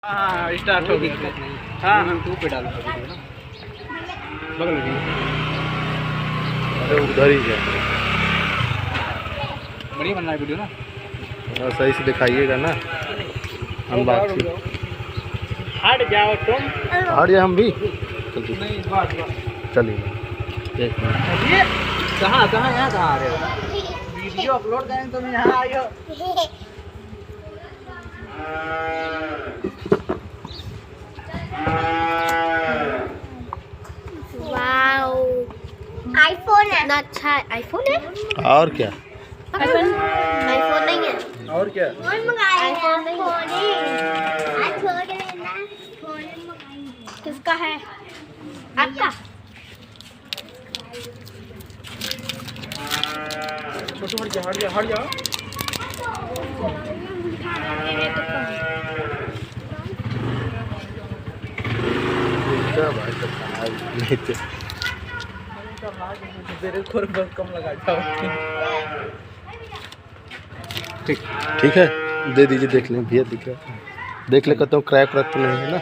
हाँ स्टार्ट हो गया। हाँ यूट्यूब पे डालो बगल में। अरे उधर ही है, बढ़िया बन रहा है वीडियो ना। सही से दिखाइएगा ना। अनबॉक्सिंग। हट जाओ तुम। हट जाए हम भी। नहीं बात चलिए एक मिनट। कहाँ कहाँ यहाँ कहाँ आ रहे हो? वीडियो अपलोड करें तुम यहाँ आई हो। वाओ आईफोन है ना। अच्छा आईफोन है। और क्या? आईफोन नहीं है। और क्या? आईफोन नहीं है। किसका है? आपका? छोटू हट जा हट जा हट जा। कम लगा ठीक है, दे दीजिए। देख लें भैया, दिख रहा है। देख ले कहता हूँ क्रैक व्रैक तो नहीं है ना।